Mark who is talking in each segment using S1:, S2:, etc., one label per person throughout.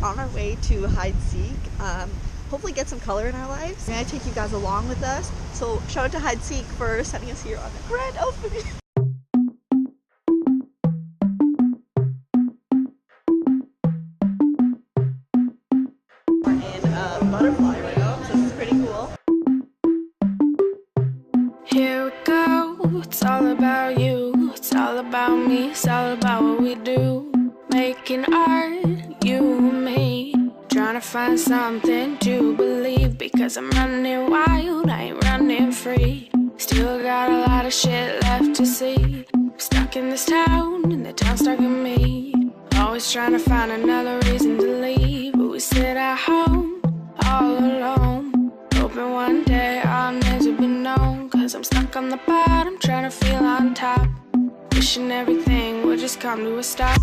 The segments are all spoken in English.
S1: on our way to HideSeek. Hopefully get some color in our lives. We're gonna take you guys along with us. So shout out to HideSeek for sending us here on the grand opening. We're in a butterfly room, so this is pretty cool.
S2: Here we go, it's all about you, it's all about me, it's all about what we do. Making art, you and me, trying to find something to believe. Because I'm running wild, I ain't running free. Still got a lot of shit left to see. I'm stuck in this town, and the town's stuck in me. Always trying to find another reason to leave, but we sit at home, all alone, hoping one day our names will be known. Cause I'm stuck on the bottom, trying to feel on top, wishing everything would just come to a stop.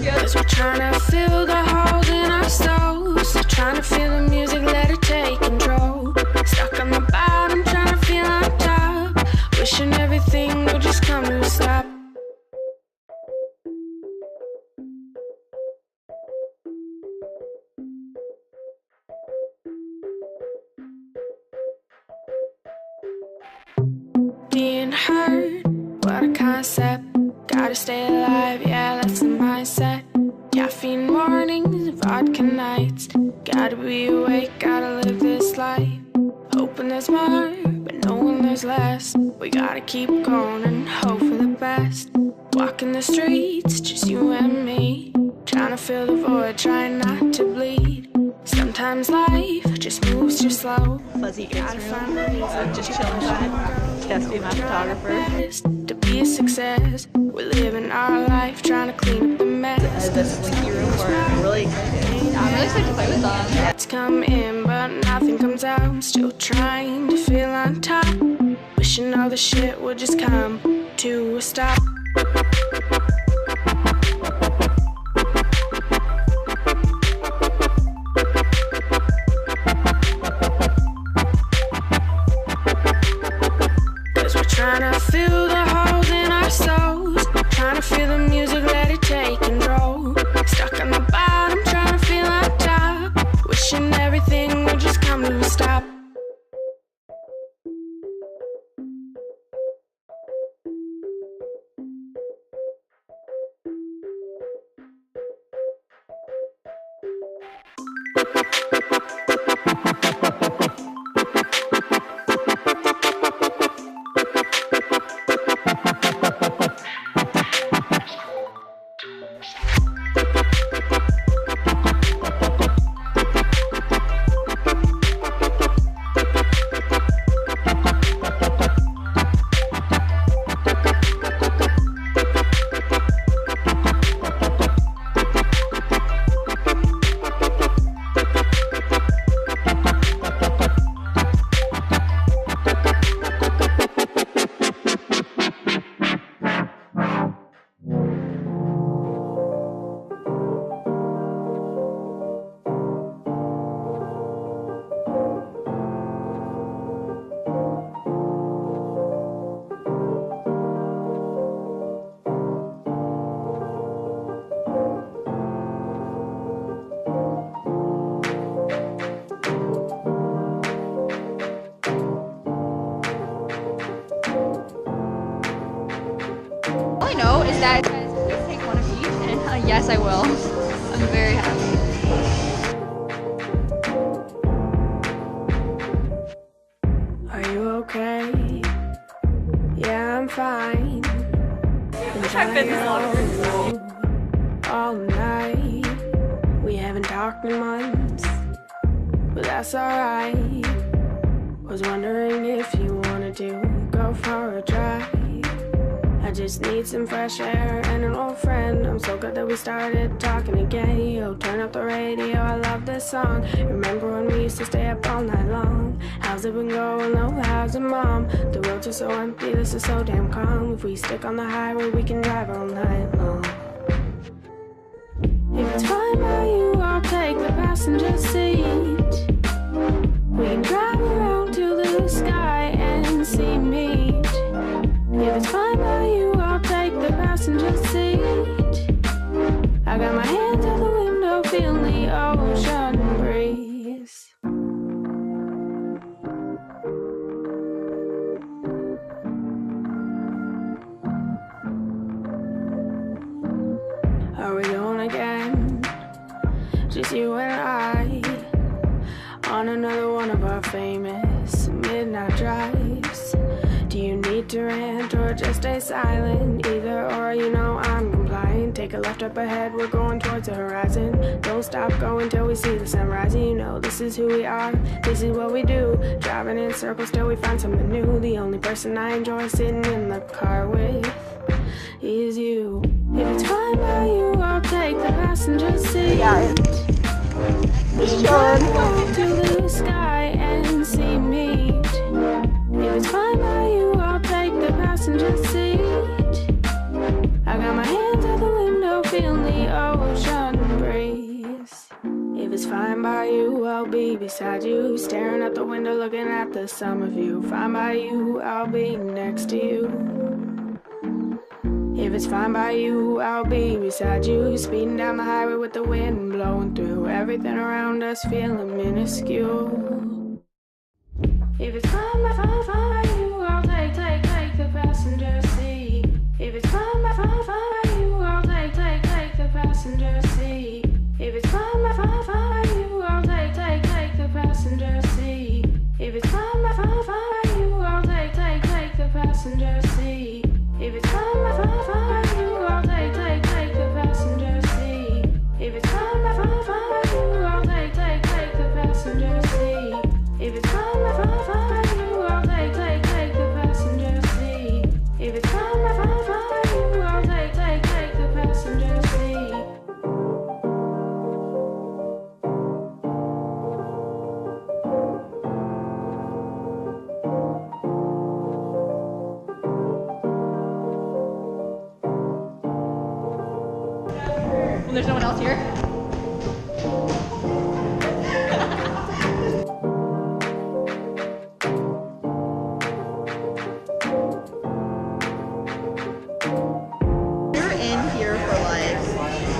S2: Cause we're trying to fill the holes in our souls, trying to feel the music, let it take control. Stuck on the bottom, trying to feel on top, wishing everything would just come to a stop. Being hurt, what a concept. Gotta stay alive, yeah, that's the mindset. Caffeine mornings, vodka nights. Gotta be awake, gotta live this life. Hoping there's more, but knowing there's less. We gotta keep going and hope for the best. Walking the streets, just you and me, trying to fill the void, trying not to bleed. Sometimes life just moves too slow.
S1: Fuzzy ears room, just chilling inside. Has to be my photographer.
S2: To be a success, we're living our life, trying to clean up the mess.
S1: This slinky room, we're really excited.
S3: I'm really excited to play with them.
S2: Let's come in, but nothing comes out. I'm still trying to feel on top, wishing all the shit would just come to a stop. Trying to fill the holes in our souls, trying to feel the music, let it take control. Stuck on the bottom, trying to feel on top, wishing everything would just come to a stop.
S3: Know is that please take one of each, and yes, I will. I'm very happy.
S2: Are you okay? Yeah, I'm fine.
S3: I've been this
S2: all night. We haven't talked in months, but that's alright. Was wondering if you wanted to go for a drive. I just need some fresh air and an old friend. I'm so glad that we started talking again. Yo, turn up the radio, I love this song. Remember when we used to stay up all night long? How's it been going? Oh, how's it, mom? The roads are so empty, this is so damn calm. If we stick on the highway, we can drive all night long. If it's fine by you, I'll take the passenger seat. We can drive around to the sky and see meet. If it's fine by you, I'll take the passenger seat. I got my hands out the window, feeling the ocean breeze. Are we going again? Just you and I on another one of our famous midnight drives. Do you need to rant or just stay silent? Either or, you know I'm compliant. Take a left up ahead, we're going towards the horizon. Don't stop going till we see the sun rising. You know this is who we are, this is what we do. Driving in circles till we find something new. The only person I enjoy sitting in the car with is you. If it's fine by you, I'll take the passenger seat.
S1: Yeah,
S2: Just chillin'. To the sky and see meet. If it's fine by you, I'll take the passenger seat. I got my hands out the window, feeling the ocean breeze. If it's fine by you, I'll be beside you, staring out the window, looking at the summer view. Fine by you, I'll be next to you. If it's fine by you, I'll be beside you, speeding down the highway with the wind blowing through. Everything around us feeling minuscule. If it's fine by you, I'll take the passenger seat. If it's fine by you, I'll take the passenger seat. If it's fine by you, I'll take the passenger seat. If it's fine by you, I'll take the passenger seat. If it's fine by you, I'll take the passenger seat. If it's fine by you, I'll take the passenger seat. If it's fine by you, I'll take the passenger seat. If it's fine by you, I'll take the passenger seat.
S3: And there's no one else here?
S1: We're in here for like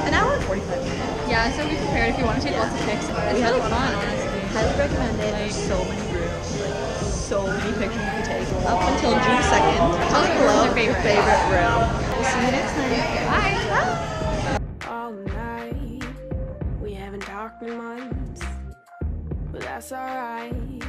S1: an hour and 45 minutes.
S3: Yeah, so be prepared if you want to take lots of pics. It's
S1: We had
S3: really
S1: a lot
S3: fun,
S1: of fun.
S3: honestly.
S1: Highly recommend it. There's so many rooms, like so many pictures you can take. Up until June 2nd.
S3: Tell us
S1: Comment below
S3: your
S1: your
S3: favorite.
S1: favorite room. We'll see you next time.
S3: Bye.
S2: All night, we haven't talked in months, but that's alright.